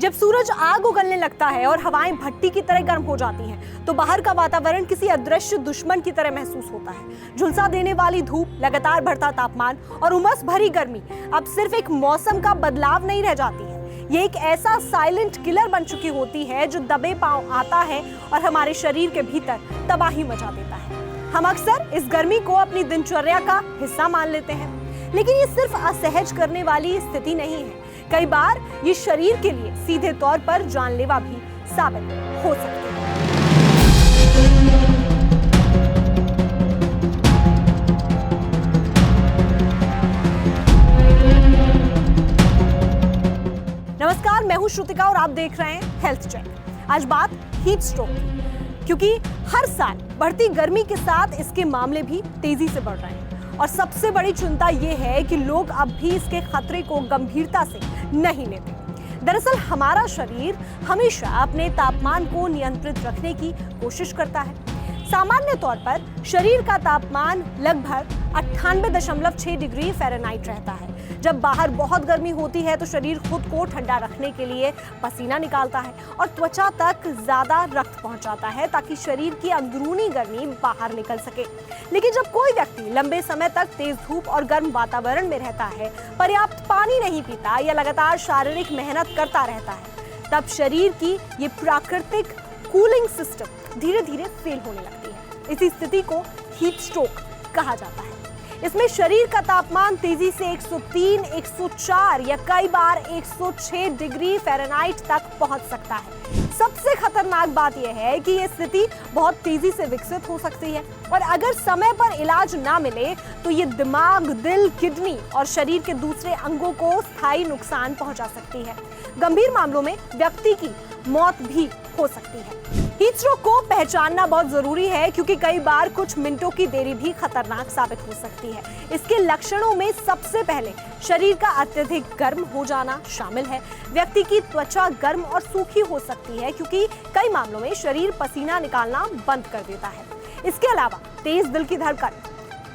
जब सूरज आग उगलने लगता है और हवाएं भट्टी की तरह गर्म हो जाती हैं, तो बाहर का वातावरण किसी अदृश्य दुश्मन की तरह महसूस होता है। झुलसा देने वाली धूप, लगातार बढ़ता तापमान और उमस भरी गर्मी अब सिर्फ एक मौसम का बदलाव नहीं रह जाती है, ये एक ऐसा साइलेंट किलर बन चुकी होती है जो दबे पांव आता है और हमारे शरीर के भीतर तबाही मचा देता है। हम अक्सर इस गर्मी को अपनी दिनचर्या का हिस्सा मान लेते हैं, लेकिन ये सिर्फ असहज करने वाली स्थिति नहीं है। कई बार ये शरीर के लिए सीधे तौर पर जानलेवा भी साबित हो सकती है। नमस्कार, मैं हूं श्रुतिका और आप देख रहे हैं हेल्थ चेक। आज बात हीट स्ट्रोक की, क्योंकि हर साल बढ़ती गर्मी के साथ इसके मामले भी तेजी से बढ़ रहे हैं और सबसे बड़ी चिंता ये है कि लोग अब भी इसके खतरे को गंभीरता से नहीं लेते। दरअसल हमारा शरीर हमेशा अपने तापमान को नियंत्रित रखने की कोशिश करता है। सामान्य तौर पर शरीर का तापमान लगभग 98.6 डिग्री फ़ारेनहाइट रहता है। जब बाहर बहुत गर्मी होती है तो शरीर खुद को ठंडा रखने के लिए पसीना निकालता है और त्वचा तक ज्यादा रक्त पहुंचाता है ताकि शरीर की अंदरूनी गर्मी बाहर निकल सके। लेकिन जब कोई व्यक्ति लंबे समय तक तेज धूप और गर्म वातावरण में रहता है, पर्याप्त पानी नहीं पीता या लगातार शारीरिक मेहनत करता रहता है, तब शरीर की ये प्राकृतिक कूलिंग सिस्टम धीरे धीरे फेल होने लगती है। इसी स्थिति को हीट स्ट्रोक कहा जाता है। इसमें शरीर का तापमान तेजी से 103, 104 या कई बार 106 डिग्री फ़ारेनहाइट तक पहुंच सकता है। सबसे खतरनाक बात यह है कि यह स्थिति बहुत तेजी से विकसित हो सकती है और अगर समय पर इलाज ना मिले तो ये दिमाग, दिल, किडनी और शरीर के दूसरे अंगों को स्थायी नुकसान पहुंचा सकती है। गंभीर मामलों में व्यक्ति की मौत भी हो सकती है। हीट स्ट्रोक को पहचानना बहुत जरूरी है, क्योंकि कई बार कुछ मिनटों की देरी भी खतरनाक साबित हो सकती है। इसके लक्षणों में सबसे पहले शरीर का अत्यधिक गर्म हो जाना शामिल है। व्यक्ति की त्वचा गर्म और सूखी हो सकती है, क्योंकि कई मामलों में शरीर पसीना निकालना बंद कर देता है। इसके अलावा तेज दिल की धड़कन,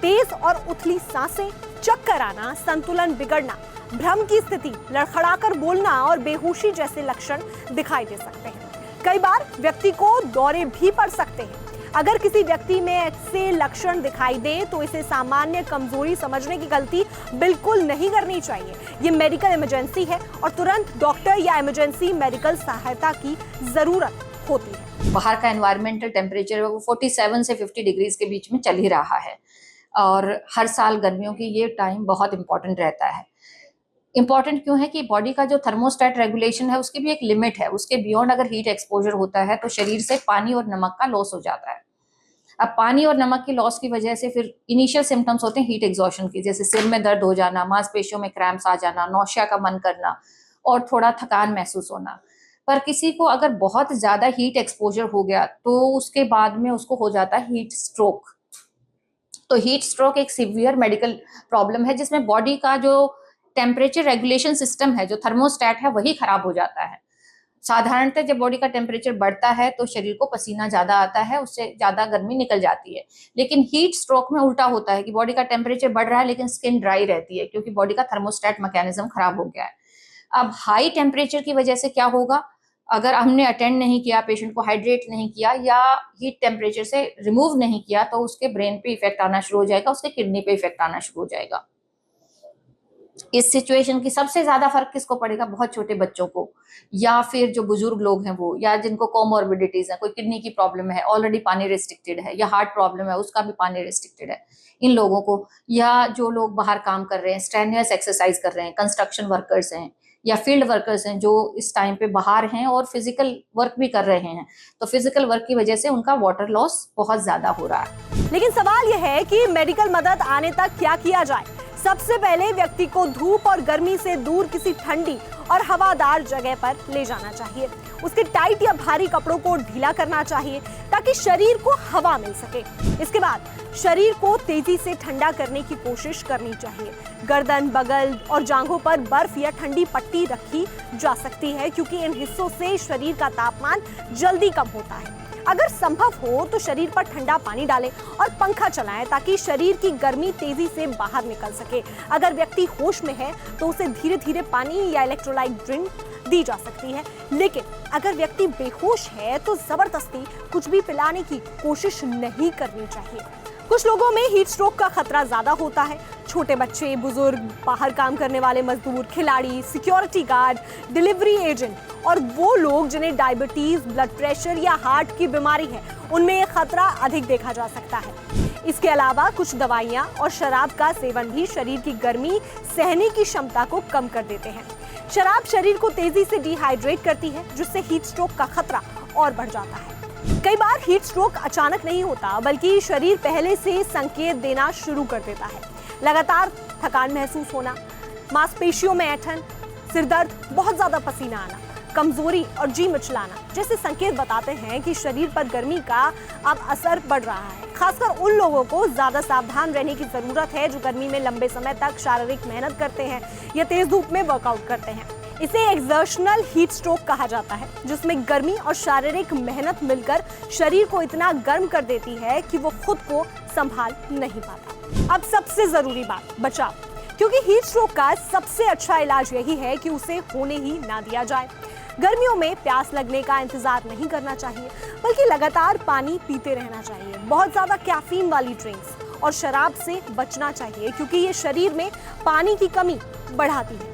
तेज और उथली सांसें, चक्कर आना, संतुलन बिगड़ना, भ्रम की स्थिति, लड़खड़ाकर बोलना और बेहोशी जैसे लक्षण दिखाई दे सकते हैं। कई बार व्यक्ति को दौरे भी पड़ सकते हैं। अगर किसी व्यक्ति में ऐसे लक्षण दिखाई दे तो इसे सामान्य कमजोरी समझने की गलती बिल्कुल नहीं करनी चाहिए। ये मेडिकल इमरजेंसी है और तुरंत डॉक्टर या इमरजेंसी मेडिकल सहायता की जरूरत होती है। बाहर का एनवायरमेंटल टेम्परेचर वो 47 से 50 डिग्रीज के बीच में चल ही रहा है और हर साल गर्मियों की ये टाइम बहुत इंपॉर्टेंट रहता है। इंपॉर्टेंट क्यों है कि बॉडी का जो थर्मोस्टेट रेगुलेशन है उसकी भी एक लिमिट है। उसके बियॉन्ड अगर हीट एक्सपोजर होता है तो शरीर से पानी और नमक का लॉस हो जाता है। अब पानी और नमक की लॉस की वजह से फिर इनिशियल सिम्टम्स होते हैं हीट एग्जॉशन की, जैसे सिर में दर्द हो जाना, मांसपेशियों में क्रैम्प्स आ जाना, नौशिया का मन करना और थोड़ा थकान महसूस होना। पर किसी को अगर बहुत ज्यादा हीट एक्सपोजर हो गया तो उसके बाद में उसको हो जाता है हीट स्ट्रोक। तो हीट स्ट्रोक एक सीवियर मेडिकल प्रॉब्लम है जिसमें बॉडी का जो टेम्परेचर रेगुलेशन सिस्टम है, जो थर्मोस्टेट है, वही खराब हो जाता है। साधारणतः जब बॉडी का टेम्परेचर बढ़ता है तो शरीर को पसीना ज्यादा आता है, उससे ज्यादा गर्मी निकल जाती है। लेकिन हीट स्ट्रोक में उल्टा होता है कि बॉडी का टेम्परेचर बढ़ रहा है लेकिन स्किन ड्राई रहती है, क्योंकि बॉडी का थर्मोस्टेट मैकेनिज्म खराब हो गया है। अब हाई टेम्परेचर की वजह से क्या होगा, अगर हमने अटेंड नहीं किया, पेशेंट को हाइड्रेट नहीं किया या हीट टेम्परेचर से रिमूव नहीं किया तो उसके ब्रेन पे इफेक्ट आना शुरू हो जाएगा, उसके किडनी पे इफेक्ट आना शुरू हो जाएगा। इस सिचुएशन की सबसे ज्यादा फर्क किसको पड़ेगा, बहुत छोटे बच्चों को या फिर जो बुजुर्ग लोग हैं वो, या जिनको कोमोर्बिडिटीज है, कोई किडनी की प्रॉब्लम है, ऑलरेडी पानी रिस्ट्रिक्टेड है, या हार्ट प्रॉब्लम है उसका भी पानी रिस्ट्रिक्टेड है, इन लोगों को, या जो लोग बाहर काम कर रहे हैं, स्ट्रेनियस एक्सरसाइज कर रहे हैं, कंस्ट्रक्शन वर्कर्स हैं या फील्ड वर्कर्स हैं जो इस टाइम पे बाहर हैं और फिजिकल वर्क भी कर रहे हैं, तो फिजिकल वर्क की वजह से उनका वाटर लॉस बहुत ज्यादा हो रहा है। लेकिन सवाल यह है कि मेडिकल मदद आने तक क्या किया जाए। सबसे पहले व्यक्ति को धूप और गर्मी से दूर किसी ठंडी और हवादार जगह पर ले जाना चाहिए। उसके टाइट या भारी कपड़ों को ढीला करना चाहिए ताकि शरीर को हवा मिल सके। इसके बाद शरीर को तेजी से ठंडा करने की कोशिश करनी चाहिए। गर्दन, बगल और जांघों पर बर्फ या ठंडी पट्टी रखी जा सकती है, क्योंकि इन हिस्सों से शरीर का तापमान जल्दी कम होता है। अगर संभव हो तो शरीर पर ठंडा पानी डालें और पंखा चलाएं ताकि शरीर की गर्मी तेजी से बाहर निकल सके। अगर व्यक्ति होश में है तो उसे धीरे धीरे पानी या इलेक्ट्रोलाइट ड्रिंक दी जा सकती है, लेकिन अगर व्यक्ति बेहोश है तो जबरदस्ती कुछ भी पिलाने की कोशिश नहीं करनी चाहिए। कुछ लोगों में हीट स्ट्रोक का खतरा ज्यादा होता है। छोटे बच्चे, बुजुर्ग, बाहर काम करने वाले मजदूर, खिलाड़ी, सिक्योरिटी गार्ड, डिलीवरी एजेंट और वो लोग जिन्हें डायबिटीज, ब्लड प्रेशर या हार्ट की बीमारी है, उनमें यह खतरा अधिक देखा जा सकता है। इसके अलावा कुछ दवाइयां और शराब का सेवन भी शरीर की गर्मी सहने की क्षमता को कम कर देते हैं। शराब शरीर को तेजी से डिहाइड्रेट करती है, जिससे हीट स्ट्रोक का खतरा और बढ़ जाता है। कई बार हीट स्ट्रोक अचानक नहीं होता, बल्कि शरीर पहले से संकेत देना शुरू कर देता है। लगातार थकान महसूस होना, मांसपेशियों में ऐंठन, सिर दर्द, बहुत ज्यादा पसीना आना, कमजोरी और जी मिचलाना जैसे संकेत बताते हैं कि शरीर पर गर्मी का अब असर बढ़ रहा है। खासकर उन लोगों को ज्यादा सावधान रहने की जरूरत है जो गर्मी में लंबे समय तक शारीरिक मेहनत करते हैं या तेज धूप में वर्कआउट करते हैं। इसे एक्सर्शनल हीट स्ट्रोक कहा जाता है, जिसमें गर्मी और शारीरिक मेहनत मिलकर शरीर को इतना गर्म कर देती है कि वो खुद को संभाल नहीं पाता। अब सबसे जरूरी बात, बचाव, क्योंकि हीट स्ट्रोक का सबसे अच्छा इलाज यही है कि उसे होने ही ना दिया जाए। गर्मियों में प्यास लगने का इंतजार नहीं करना चाहिए, बल्कि लगातार पानी पीते रहना चाहिए। बहुत ज्यादा कैफीन वाली ड्रिंक्स और शराब से बचना चाहिए, क्योंकि ये शरीर में पानी की कमी बढ़ाती है।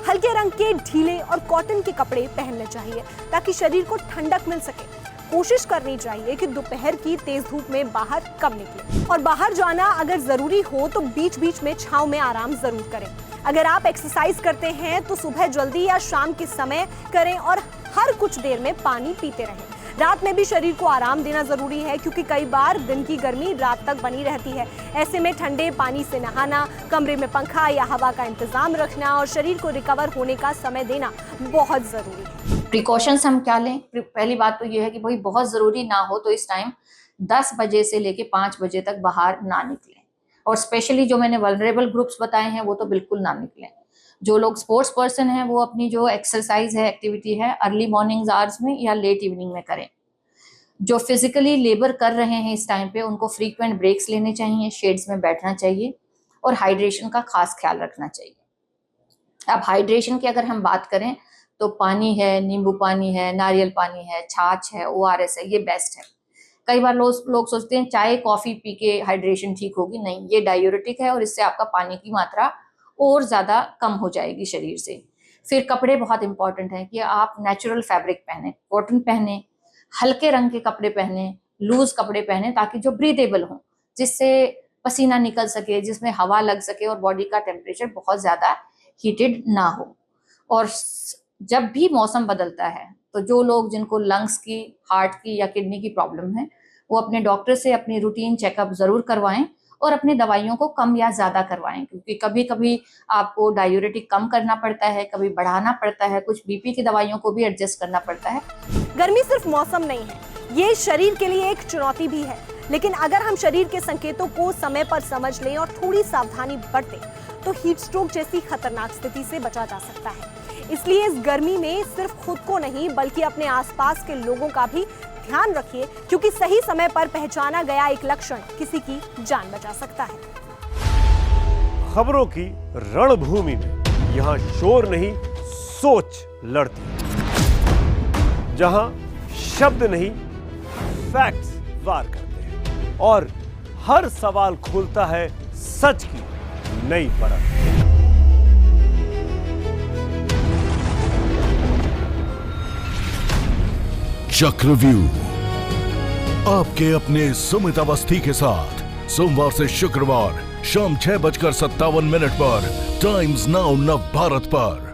हल्के रंग के ढीले और कॉटन के कपड़े पहनने चाहिए ताकि शरीर को ठंडक मिल सके। कोशिश करनी चाहिए कि दोपहर की तेज धूप में बाहर कम निकले, और बाहर जाना अगर जरूरी हो तो बीच बीच में छांव में आराम जरूर करें। अगर आप एक्सरसाइज करते हैं तो सुबह जल्दी या शाम के समय करें और हर कुछ देर में पानी पीते रहें। रात में भी शरीर को आराम देना जरूरी है, क्योंकि कई बार दिन की गर्मी रात तक बनी रहती है। ऐसे में ठंडे पानी से नहाना, कमरे में पंखा या हवा का इंतजाम रखना और शरीर को रिकवर होने का समय देना बहुत जरूरी है। प्रिकॉशंस हम क्या लें? पहली बात तो ये है कि भाई बहुत जरूरी ना हो तो इस टाइम 10 बजे से लेके 5 बजे तक बाहर ना निकलें, और स्पेशली जो मैंने वल्नरेबल ग्रुप्स बताए हैं वो तो बिल्कुल ना निकलें। जो लोग स्पोर्ट्स पर्सन हैं वो अपनी जो एक्सरसाइज है, एक्टिविटी है, अर्ली मॉर्निंग आवर्स में या लेट इवनिंग में करें। जो फिजिकली लेबर कर रहे हैं इस टाइम पे उनको फ्रीक्वेंट ब्रेक्स लेने चाहिए, शेड्स में बैठना चाहिए और हाइड्रेशन का खास ख्याल रखना चाहिए। अब हाइड्रेशन की अगर हम बात करें तो पानी है, नींबू पानी है, नारियल पानी है, छाछ है, ORS है, ये बेस्ट है। कई बार लोग सोचते हैं चाय कॉफी पी के हाइड्रेशन ठीक होगी, नहीं, ये डायूरेटिक है और इससे आपका पानी की मात्रा और ज्यादा कम हो जाएगी शरीर से। फिर कपड़े बहुत इंपॉर्टेंट हैं कि आप नेचुरल फैब्रिक पहने, कॉटन पहने, हल्के रंग के कपड़े पहने, लूज कपड़े पहने, ताकि जो ब्रीदेबल हो, जिससे पसीना निकल सके, जिसमें हवा लग सके और बॉडी का टेम्परेचर बहुत ज्यादा हीटेड ना हो। और जब भी मौसम बदलता है तो जो लोग जिनको लंग्स की, हार्ट की या किडनी की प्रॉब्लम है वो अपने डॉक्टर से अपनी रूटीन चेकअप जरूर करवाएं और अपनी दवाइयों को कम या ज्यादा करवाएं, क्योंकि कभी कभी आपको डायूरेटिक कम करना पड़ता है, कभी बढ़ाना पड़ता है, कुछ बीपी की दवाइयों को भी एडजस्ट करना पड़ता है। गर्मी सिर्फ मौसम नहीं है, ये शरीर के लिए एक चुनौती भी है। लेकिन अगर हम शरीर के संकेतों को समय पर समझ लें और थोड़ी सावधानी बरतें तो हीट स्ट्रोक जैसी खतरनाक स्थिति से बचा जा सकता है। इसलिए इस गर्मी में सिर्फ खुद को नहीं बल्कि अपने आसपास के लोगों का भी ध्यान रखिए, क्योंकि सही समय पर पहचाना गया एक लक्षण किसी की जान बचा सकता है। खबरों की रणभूमि में यहाँ शोर नहीं, सोच लड़ती है। जहां शब्द नहीं, फैक्ट्स वार करते हैं और हर सवाल खोलता है सच की नई परत। चक्रव्यूह आपके अपने सुमित अवस्थी के साथ सोमवार से शुक्रवार शाम 6:57 पर टाइम्स नाउ नव भारत पर।